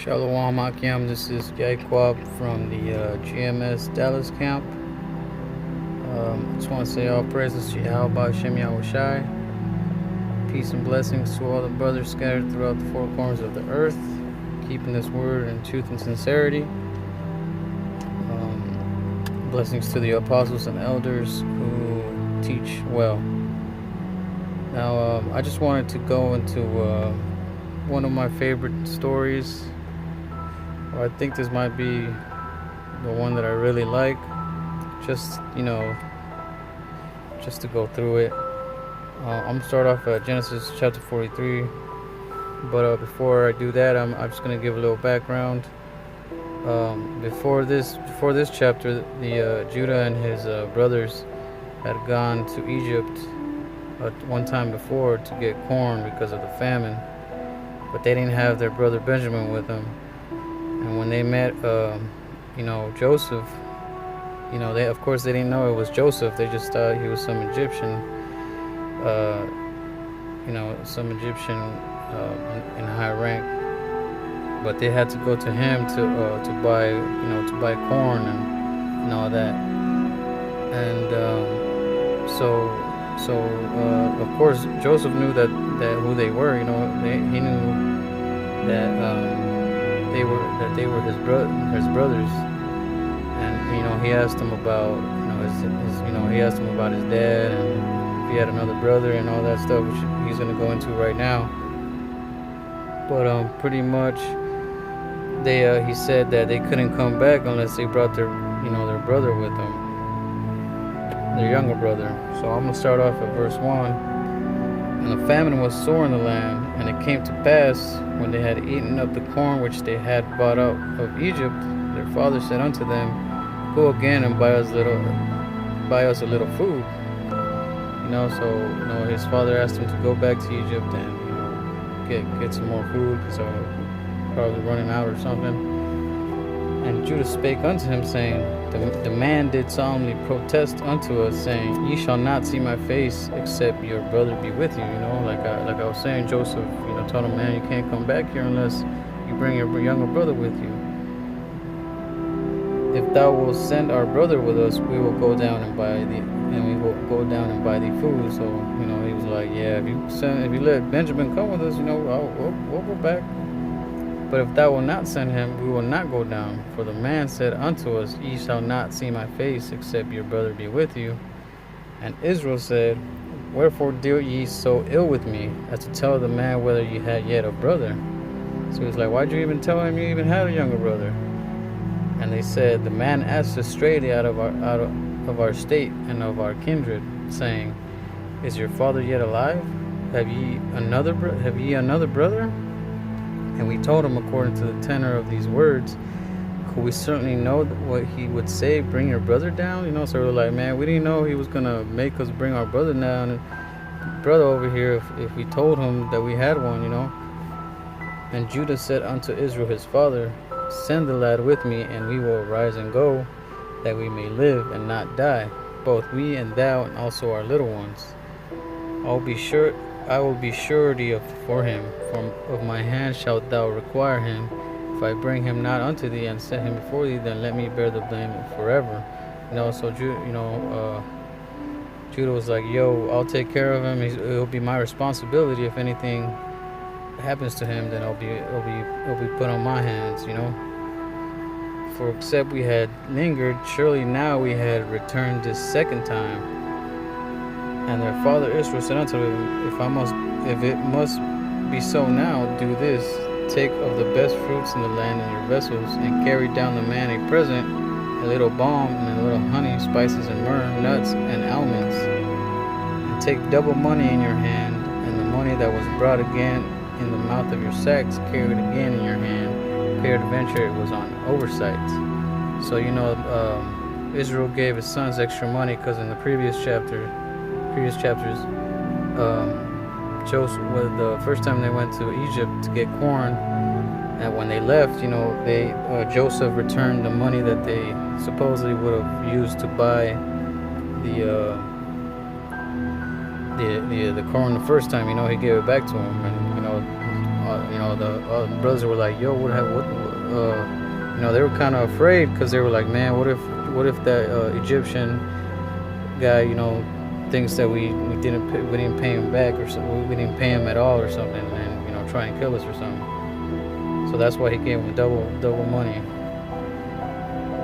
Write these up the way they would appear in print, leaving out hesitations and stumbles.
Shalom ahchyam. This is Yapah from the GMS Dallas camp. I just want to say all praises to ahchyam. Peace and blessings to all the brothers scattered throughout the four corners of the earth, keeping this word in truth and sincerity. Blessings to the apostles and elders who teach well. Now, I just wanted to go into one of my favorite stories. I think this might be the one that I really like. Just to go through it. I'm gonna start off at Genesis chapter 43. But before I do that, I'm just gonna give a little background. Before this chapter, the Judah and his brothers had gone to Egypt one time before to get corn because of the famine, but they didn't have their brother Benjamin with them. And when they met, Joseph, they didn't know it was Joseph. They just thought he was some Egyptian, in high rank. But they had to go to him to buy corn and all that. And of course Joseph knew that who they were. He knew that they were his brothers. And he asked him about his dad, and if he had another brother and all that stuff, which he's going to go into right now. But pretty much he said that they couldn't come back unless they brought their brother with them, their younger brother. So I'm going to start off at verse 1. And the famine was sore in the land, and it came to pass, when they had eaten up the corn which they had brought out of Egypt, their father said unto them, Go again and buy us a little food. So his father asked him to go back to Egypt and get some more food, because they're probably running out or something. And Judah spake unto him, saying, The man did solemnly protest unto us, saying, Ye shall not see my face, except your brother be with you. Like I was saying, Joseph, told him, man, you can't come back here unless you bring your younger brother with you. If thou wilt send our brother with us, we will go down and buy thee food. So he was like, yeah, if you let Benjamin come with us, we'll go back. But if thou wilt not send him, we will not go down. For the man said unto us, Ye shall not see my face, except your brother be with you. And Israel said, Wherefore deal ye so ill with me, as to tell the man whether ye had yet a brother? So he was like, why'd you even tell him you even had a younger brother? And they said, The man asked us straightly out of our state and of our kindred, saying, Is your father yet alive? Have ye another brother? And we told him according to the tenor of these words. Could we certainly know what he would say, bring your brother down? So we're like, man, we didn't know he was gonna make us bring our brother down, and brother over here, if we told him that we had one. And Judah said unto Israel his father, Send the lad with me, and we will arise and go, that we may live and not die, both we and thou, and also our little ones. I will be surety for him. Of my hand shalt thou require him. If I bring him not unto thee and set him before thee, then let me bear the blame forever. So Judah was like, yo, I'll take care of him. It'll be my responsibility. If anything happens to him, then it'll be put on my hands. For except we had lingered, surely now we had returned this second time. And their father Israel said unto him, If it must be so now, do this: take of the best fruits in the land in your vessels, and carry down the man a present, a little balm, and a little honey, spices, and myrrh, nuts, and almonds. And take double money in your hand, and the money that was brought again in the mouth of your sacks, carried again in your hand. Peradventure it was on oversight. So Israel gave his sons extra money, because in the previous chapters, Joseph, the first time they went to Egypt to get corn, and when they left, Joseph returned the money that they supposedly would have used to buy the corn the first time. He gave it back to him, and the brothers were like, yo, they were kind of afraid, because they were like, man, what if that Egyptian guy, thinks that we didn't pay him back, or something, we didn't pay him at all or something, and try and kill us or something. So that's why he gave him double money.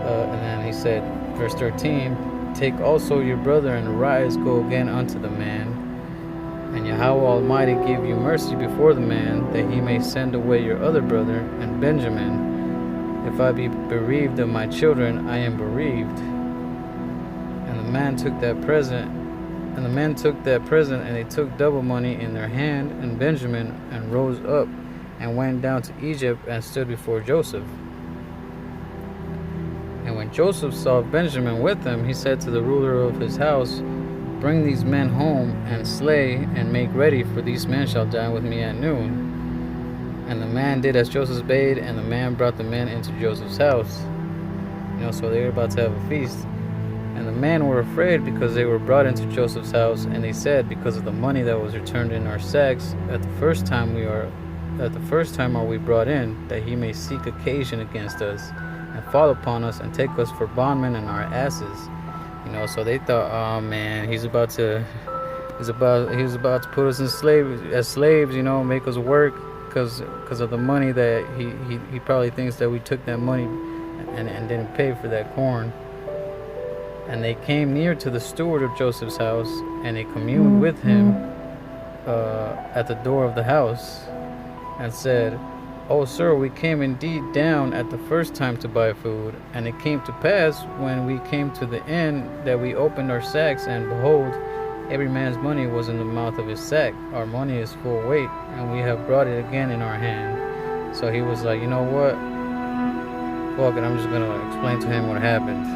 And then he said, verse 13, take also your brother and arise, go again unto the man, and Yahweh Almighty give you mercy before the man, that he may send away your other brother and Benjamin. If I be bereaved of my children, I am bereaved. And the men took that present, and they took double money in their hand and Benjamin, and rose up and went down to Egypt and stood before Joseph. And when Joseph saw Benjamin with them, he said to the ruler of his house, bring these men home and slay and make ready, for these men shall dine with me at noon. And the man did as Joseph bade, and the man brought the men into Joseph's house. So they were about to have a feast. And the men were afraid, because they were brought into Joseph's house, and they said, because of the money that was returned in our sacks at the first time are we brought in, that he may seek occasion against us, and fall upon us, and take us for bondmen and our asses. So they thought, oh man, he was about to put us as slaves, make us work, because of the money that he probably thinks that we took that money and didn't pay for that corn. And they came near to the steward of Joseph's house, and they communed with him at the door of the house, and said, O sir, we came indeed down at the first time to buy food. And it came to pass, when we came to the inn, that we opened our sacks, and behold, every man's money was in the mouth of his sack. Our money is full weight, and we have brought it again in our hand. So he was like, you know what? Fuck it, I'm just going to explain to him what happened.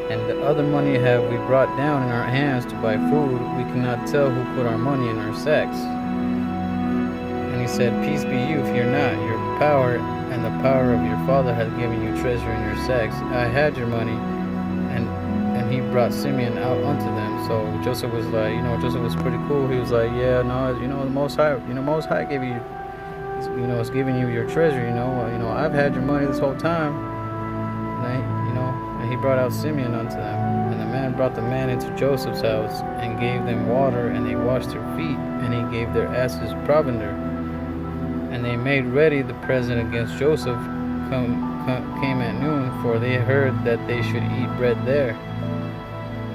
And the other money have we brought down in our hands to buy food. We cannot tell who put our money in our sacks. And he said, peace be you, fear not. Your power and the power of your father hath given you treasure in your sacks. I had your money. And he brought Simeon out unto them. So Joseph was like, Joseph was pretty cool. He was like, yeah, no, the Most High gave you, is giving you your treasure. I've had your money this whole time. And he brought out Simeon unto them. And the man brought the man into Joseph's house, and gave them water, and they washed their feet, and he gave their asses provender. And they made ready the present against Joseph, came at noon, for they heard that they should eat bread there.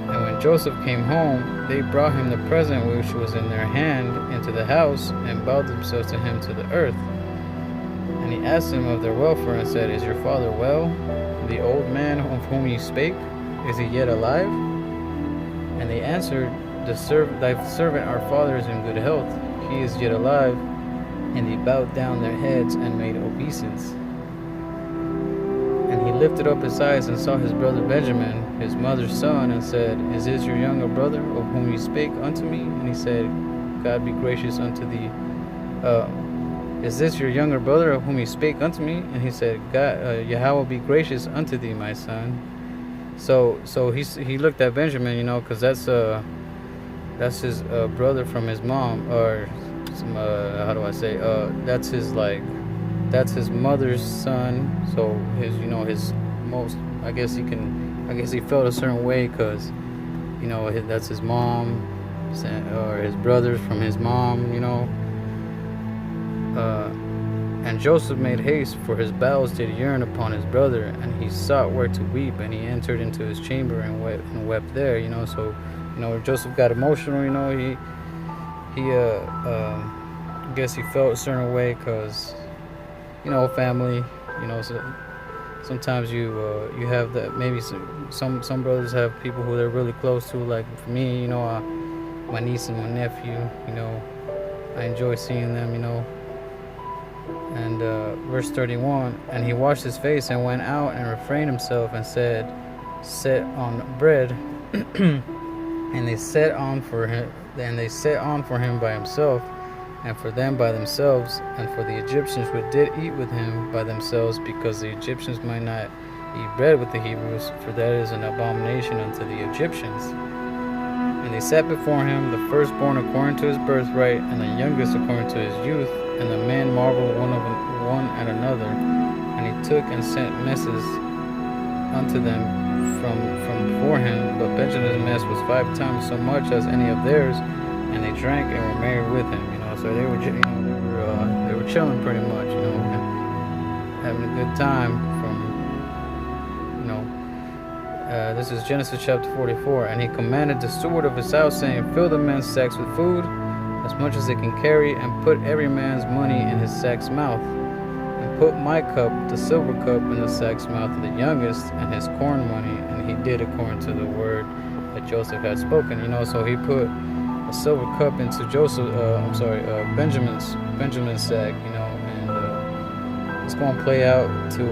And when Joseph came home, they brought him the present which was in their hand into the house, and bowed themselves to him to the earth. And he asked them of their welfare, and said, is your father well? The old man of whom you spake, is he yet alive? And they answered, thy servant our father is in good health, he is yet alive. And they bowed down their heads and made obeisance. And he lifted up his eyes and saw his brother Benjamin, his mother's son, and said, is this your younger brother of whom you spake unto me? And he said, God be gracious unto thee. Is this your younger brother of whom you spake unto me? And he said, God, Yahweh be gracious unto thee, my son. So he looked at Benjamin, because that's his brother from his mom, or some, how do I say? That's his mother's son. So his most, I guess he felt a certain way, because that's his mom, or his brothers from his mom, And Joseph made haste, for his bowels did yearn upon his brother, and he sought where to weep, and he entered into his chamber and wept there. So Joseph got emotional. I guess he felt a certain way, because family. So sometimes you have that. Maybe some brothers have people who they're really close to. Like for me, my niece and my nephew. I enjoy seeing them. And verse 31, and he washed his face and went out and refrained himself, and said, set on bread. And they set on for him by himself, and for them by themselves, and for the Egyptians who did eat with him by themselves, because the Egyptians might not eat bread with the Hebrews, for that is an abomination unto the Egyptians. And they set before him the firstborn according to his birthright, and the youngest according to his youth, And the men marveled one at another. And he took and sent messes unto them from before him. But Benjamin's mess was 5 times so much as any of theirs, and they drank and were merry with him. So they were, they were chilling pretty much, and having a good time. This is Genesis chapter 44. And he commanded the steward of his house, saying, fill the men's sacks with food, as much as they can carry, and put every man's money in his sack's mouth. And put my cup, the silver cup, in the sack's mouth of the youngest, and his corn money. And he did according to the word that Joseph had spoken. So he put a silver cup into Benjamin's sack. And it's going to play out to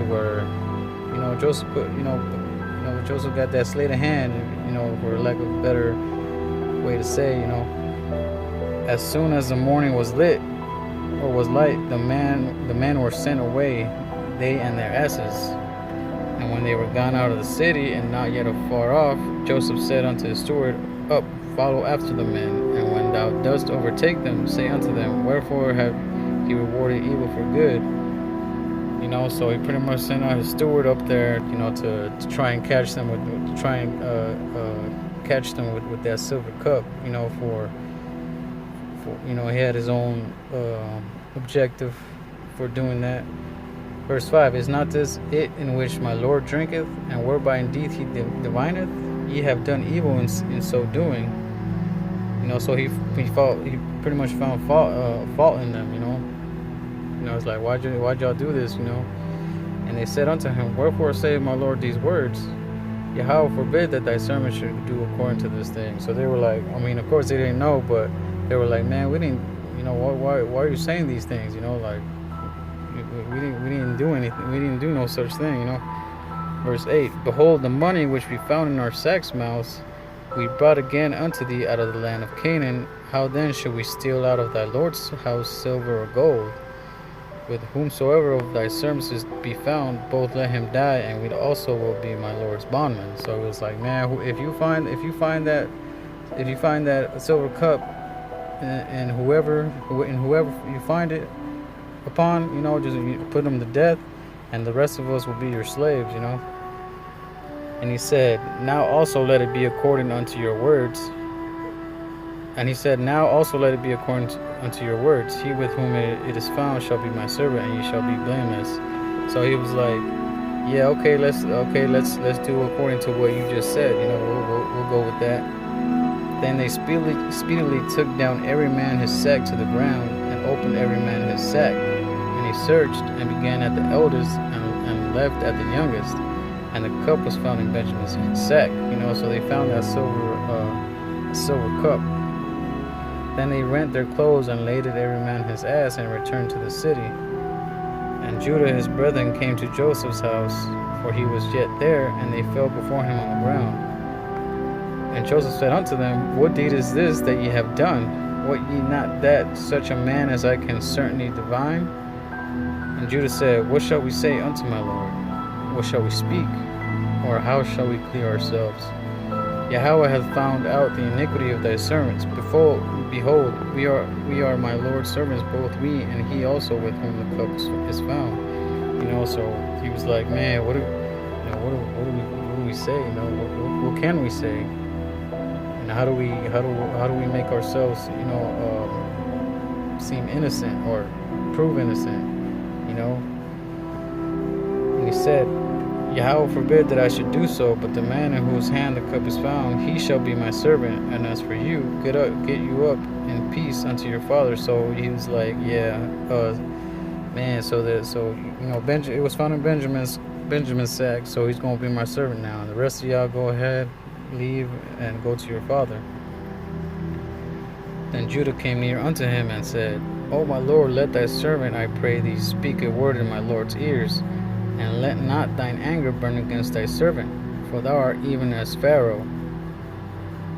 where Joseph put Joseph got that sleight of hand, for lack of a better way to say, as soon as the morning was lit or was light, the men were sent away, they and their asses. And when they were gone out of the city and not yet afar off, Joseph said unto his steward, up, follow after the men, and when thou dost overtake them, say unto them, wherefore have ye rewarded evil for good? So he pretty much sent out his steward up there, to try and catch them with that silver cup, for he had his own objective for doing that. Verse 5, is not this it in which my Lord drinketh, and whereby indeed he divineth? Ye have done evil in so doing. So he pretty much found fault in them. It's like, why'd y'all do this? And they said unto him, wherefore say my Lord these words? Yahweh forbid that thy servant should do according to this thing. So they were like, of course they didn't know, but they were like, man, we didn't, why are you saying these things? Like, we didn't do anything. We didn't do no such thing. Verse 8, behold, the money which we found in our sacks' mouths, we brought again unto thee out of the land of Canaan. How then should we steal out of thy Lord's house silver or gold? With whomsoever of thy servants be found, both let him die, and we also will be my Lord's bondmen. So it was like, man, if you find that silver cup, and whoever you find it upon, just put them to death, and the rest of us will be your slaves. And he said, now also let it be according unto your words. And he said, now also let it be according unto your words. He with whom it is found shall be my servant, and ye shall be blameless. So he was like, yeah, okay, let's do according to what you just said. We'll go with that. Then they speedily took down every man his sack to the ground, and opened every man his sack. And he searched, and began at the eldest, and left at the youngest. And the cup was found in Benjamin's sack. So they found that silver cup. Then they rent their clothes, and laded every man his ass, and returned to the city. And Judah his brethren came to Joseph's house, for he was yet there, and they fell before him on the ground. And Joseph said unto them, what deed is this that ye have done? Wot ye not that such a man as I can certainly divine? And Judah said, what shall we say unto my Lord? What shall we speak? Or how shall we clear ourselves? Yahweh hath found out the iniquity of thy servants. Behold, we are my Lord's servants, both we and he also with whom the cup is found. So he was like, man, what do we say? What can we say? And how do we make ourselves, seem innocent or prove innocent? And he said, Yahweh forbid that I should do so, but the man in whose hand the cup is found, he shall be my servant. And as for you, get you up in peace unto your father. So he was like, yeah, man. It was found in Benjamin's sack. So he's gonna be my servant now. And the rest of y'all go ahead, leave, and go to your father. Then Judah came near unto him and said, O my Lord, let thy servant, I pray thee, speak a word in my Lord's ears. And let not thine anger burn against thy servant, for thou art even as Pharaoh.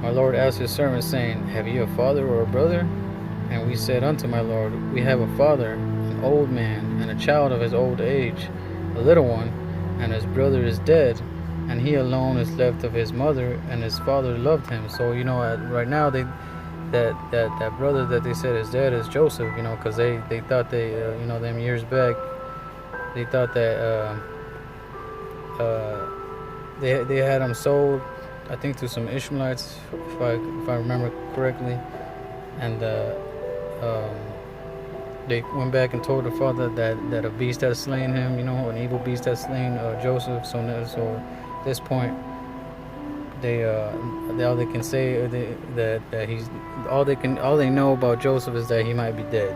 My Lord asked his servant, saying, have ye a father or a brother? And we said unto my Lord, we have a father, an old man, and a child of his old age, a little one, and his brother is dead, and he alone is left of his mother, and his father loved him. So right now that brother that they said is dead is Joseph, because they thought them years back, they thought that they had him sold, I think, to some Ishmaelites, if I remember correctly, and um, they went back and told the father that a beast had slain him, an evil beast had slain Joseph. So at this point, they all they can say that he's all they know about Joseph is that he might be dead.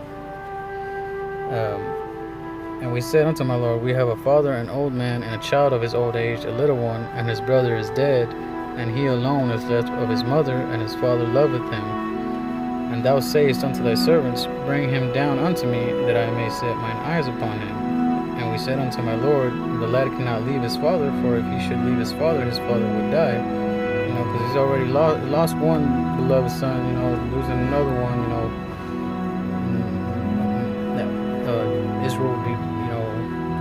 And we said unto my Lord, we have a father, an old man, and a child of his old age, a little one, and his brother is dead, and he alone is left of his mother, and his father loveth him. And thou sayest unto thy servants, bring him down unto me, that I may set mine eyes upon him. And we said unto my Lord, the lad cannot leave his father, for if he should leave his father would die. Because he's already lost one beloved son, losing another one, Israel would be,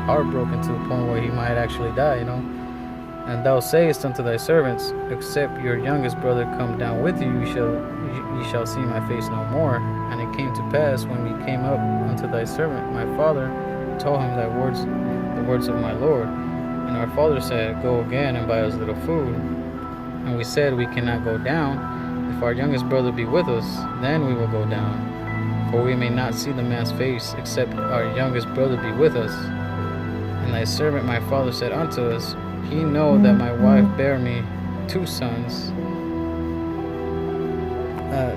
heartbroken to the point where he might actually die, And thou sayest unto thy servants, except your youngest brother come down with you, ye shall see my face no more. And it came to pass, when we came up unto thy servant, my father told him the words of my Lord. And our father said, go again and buy us little food. And we said, we cannot go down. If our youngest brother be with us, then we will go down. For we may not see the man's face, except our youngest brother be with us. And thy servant my father said unto us, he know that my wife bare me 2 sons.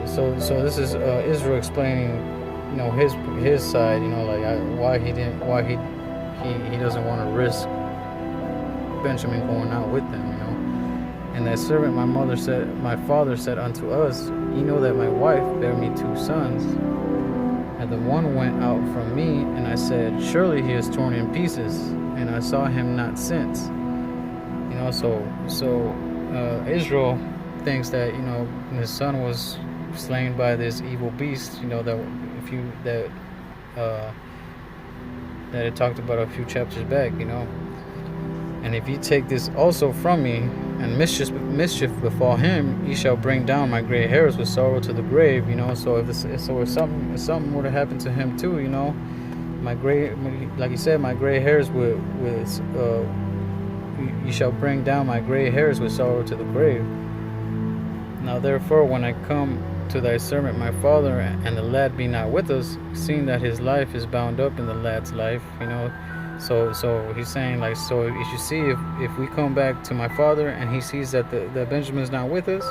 So this is Israel explaining, his side, why he doesn't want to risk Benjamin going out with them, And that servant my father said unto us, ye know that my wife bare me 2 sons. And the one went out from me, and I said, surely he is torn in pieces, and I saw him not since. Israel thinks that his son was slain by this evil beast, that it talked about a few chapters back, And if ye take this also from me, and mischief befall him, ye shall bring down my gray hairs with sorrow to the grave. So if something were to happen to him too, like he said, my gray hairs you shall bring down my gray hairs with sorrow to the grave. Now therefore, when I come to thy servant my father, and the lad be not with us, seeing that his life is bound up in the lad's life, So he's saying, so if you see, if we come back to my father and he sees that Benjamin's not with us,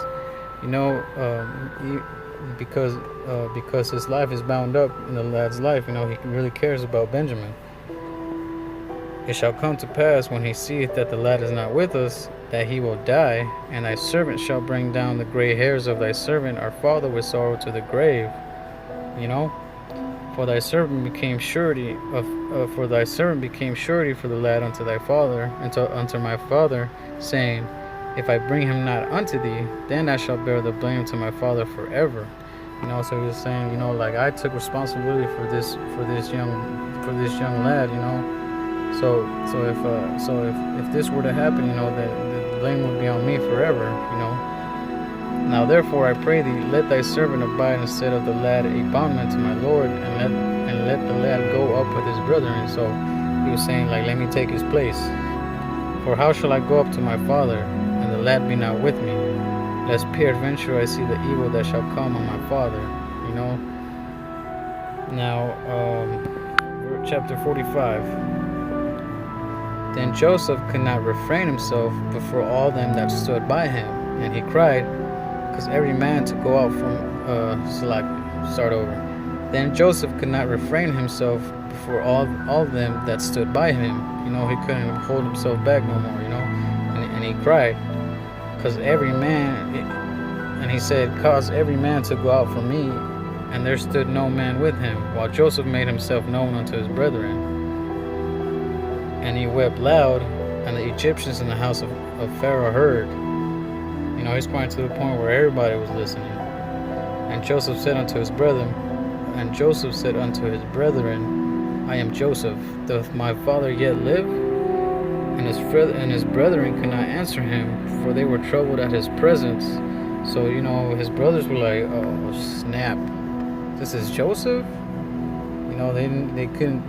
because his life is bound up in the lad's life, he really cares about Benjamin. It shall come to pass, when he seeth that the lad is not with us, that he will die, and thy servant shall bring down the gray hairs of thy servant our father with sorrow to the grave. For thy servant became surety for the lad unto thy father, unto my father, saying, if I bring him not unto thee, then I shall bear the blame to my father forever. So he was saying, I took responsibility for this young lad, So if this were to happen, the blame would be on me forever, Now therefore I pray thee, let thy servant abide instead of the lad a bondman to my Lord, and let the lad go up with his brethren. So he was saying, let me take his place. For how shall I go up to my father, and the lad be not with me, lest peradventure I see the evil that shall come on my father, Now, chapter 45. Then Joseph could not refrain himself before all them that stood by him, and he cried, because every man to go out from start over. Then Joseph could not refrain himself before all them that stood by him. He couldn't hold himself back no more, and he cried, because every man, and he said, cause every man to go out from me, and there stood no man with him, while Joseph made himself known unto his brethren. And he wept loud, and the Egyptians in the house of Pharaoh heard. He's pointing to the point where everybody was listening. And Joseph said unto his brethren, I am Joseph. Doth my father yet live? And his brethren could not answer him, for they were troubled at his presence. So, his brothers were like, oh, snap. This is Joseph? They couldn't,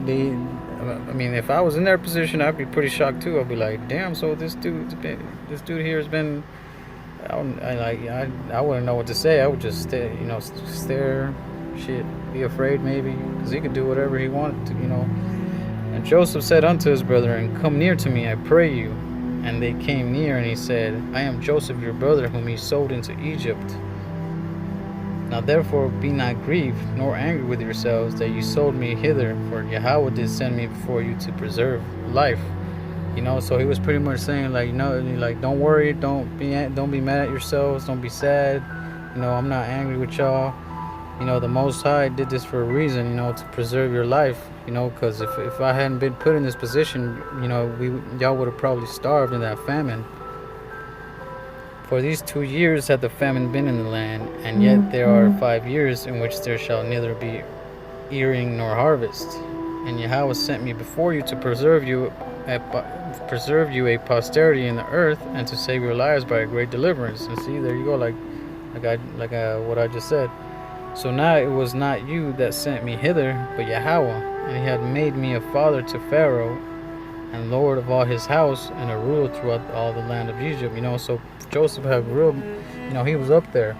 I mean, if I was in their position, I'd be pretty shocked too. I'd be like, damn, so this dude here has been, I wouldn't know what to say. I would just stare, shit, be afraid maybe, because he could do whatever he wanted to. And Joseph said unto his brethren, come near to me, I pray you. And they came near, and he said, I am Joseph your brother, whom ye sold into Egypt. Now therefore be not grieved, nor angry with yourselves, that you sold me hither, for Yahweh did send me before you to preserve life. So he was pretty much saying, don't worry, don't be mad at yourselves, don't be sad. I'm not angry with y'all. The Most High did this for a reason, to preserve your life. Because if I hadn't been put in this position, y'all would have probably starved in that famine. For these 2 years had the famine been in the land, and yet there are 5 years in which there shall neither be earing nor harvest. And Yahweh sent me before you to preserve you a posterity in the earth, and to save your lives by a great deliverance. And see, there you go, what I just said. So now it was not you that sent me hither, but Yahweh, and he had made me a father to Pharaoh, and lord of all his house, and a ruler throughout all the land of Egypt. So Joseph had real, he was up there.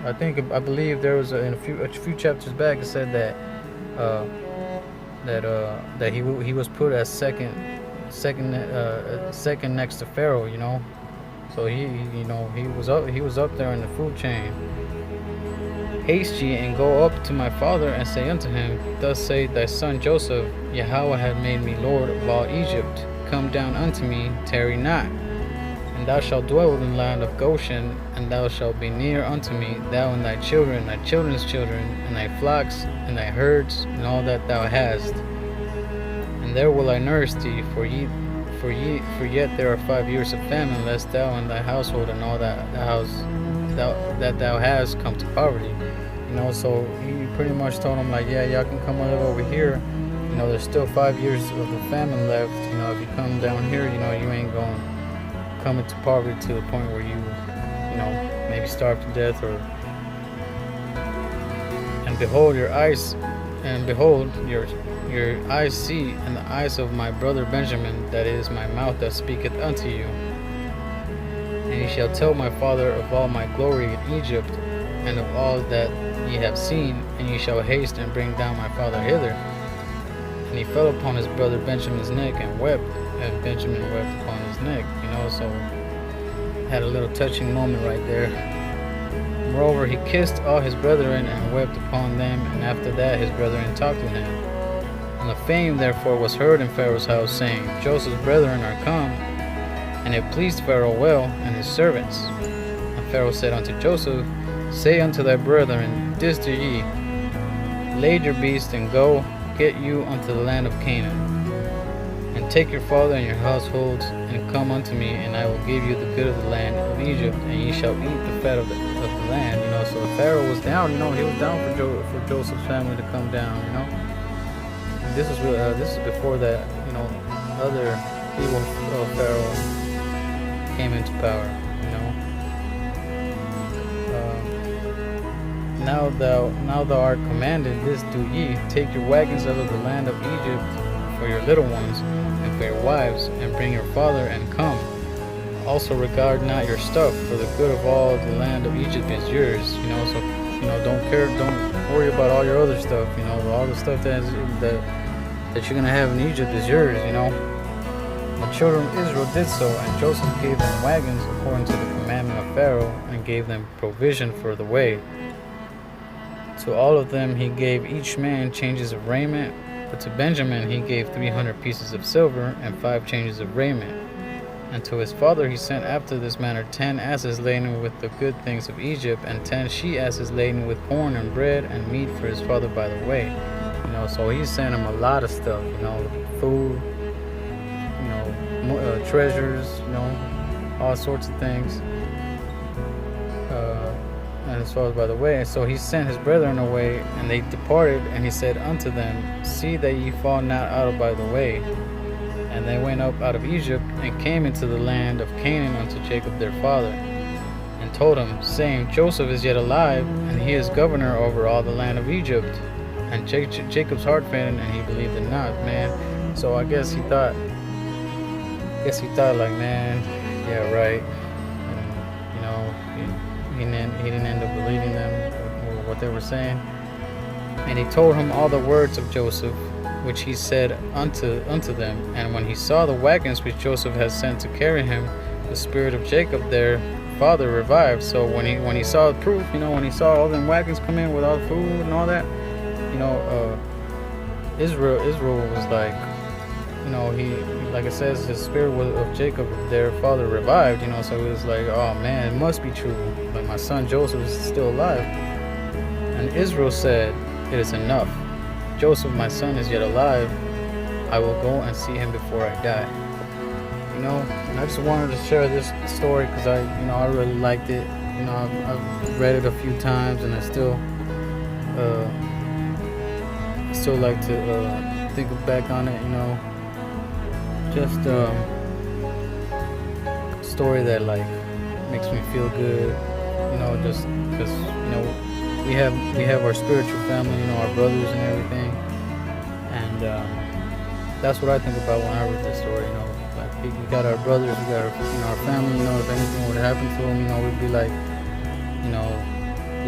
I believe there was in a few chapters back, it said that he was put as second next to Pharaoh. So he was up there in the food chain. Haste ye and go up to my father and say unto him, thus saith thy son Joseph, Yahweh hath made me lord of all Egypt. Come down unto me, tarry not. And thou shalt dwell in the land of Goshen, and thou shalt be near unto me, thou and thy children, thy children's children, and thy flocks, and thy herds, and all that thou hast. And there will I nourish thee, for yet there are 5 years of famine, lest thou and thy household and all that thou hast come to poverty. So he pretty much told him, yeah, y'all can come live over here. There's still 5 years of the famine left. If you come down here, you ain't going to come into poverty to the point where you maybe starve to death. And behold, your eyes see, and the eyes of my brother Benjamin, that is my mouth that speaketh unto you. And ye shall tell my father of all my glory in Egypt, and of all that ye have seen, and ye shall haste and bring down my father hither. And he fell upon his brother Benjamin's neck and wept, and Benjamin wept upon his neck. So had a little touching moment right there. Moreover, he kissed all his brethren and wept upon them, and after that his brethren talked with him. And the fame therefore was heard in Pharaoh's house, saying, Joseph's brethren are come. And it pleased Pharaoh well, and his servants. And Pharaoh said unto Joseph, say unto thy brethren, this do ye, lade your beasts, and go, get you unto the land of Canaan. And take your father and your households, and come unto me, and I will give you the good of the land of Egypt, and ye shall eat the fat of the land. So the Pharaoh was down. He was down for Joseph's family to come down. And this is before that. Other evil Pharaoh came into power. Now thou art commanded, this do ye, take your wagons out of the land of Egypt for your little ones, and for your wives, and bring your father, and come. Also regard not your stuff, for the good of all the land of Egypt is yours. So don't worry about all your other stuff. All the stuff that you're gonna have in Egypt is yours. The children of Israel did so, and Joseph gave them wagons according to the commandment of Pharaoh, and gave them provision for the way. To all of them he gave each man changes of raiment, but to Benjamin he gave 300 pieces of silver, and 5 changes of raiment. And to his father he sent after this manner 10 asses laden with the good things of Egypt, and 10 she-asses laden with corn and bread and meat for his father by the way. So he sent him a lot of stuff, food, treasures, all sorts of things. And his father by the way. And so he sent his brethren away, and they departed, and he said unto them, see that ye fall not out by the way. And they went up out of Egypt, and came into the land of Canaan unto Jacob their father. And and told him, saying, Joseph is yet alive, and he is governor over all the land of Egypt. And Jacob's heart fainted, and he believed it not, man. So I guess he thought like, man, yeah, right. And, he didn't end up believing them or what they were saying. And he told him all the words of Joseph, which he said unto them. And when he saw the wagons which Joseph had sent to carry him, the spirit of Jacob their father revived. So when he saw the proof, when he saw all them wagons come in with all the food and all that, Israel was like, he, like it says, the spirit of Jacob their father revived. So it was like, oh man, it must be true. Like, my son Joseph is still alive. And Israel said, it is enough. Joseph, my son, is yet alive. I will go and see him before I die. And I just wanted to share this story because I really liked it. I've read it a few times, and I still like to think back on it. Just a story that like makes me feel good. Just because we have our spiritual family, our brothers and everything, and that's what I think about when I read this story. Like, we got our brothers, we got our family. If anything would happen to them, we'd be like, we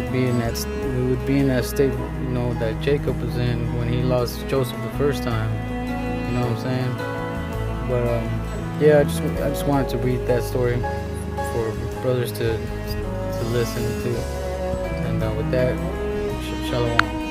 would be in that state, that Jacob was in when he lost Joseph the first time. You know what I'm saying? But yeah, I just wanted to read that story for brothers to listen to. And with that, shalom.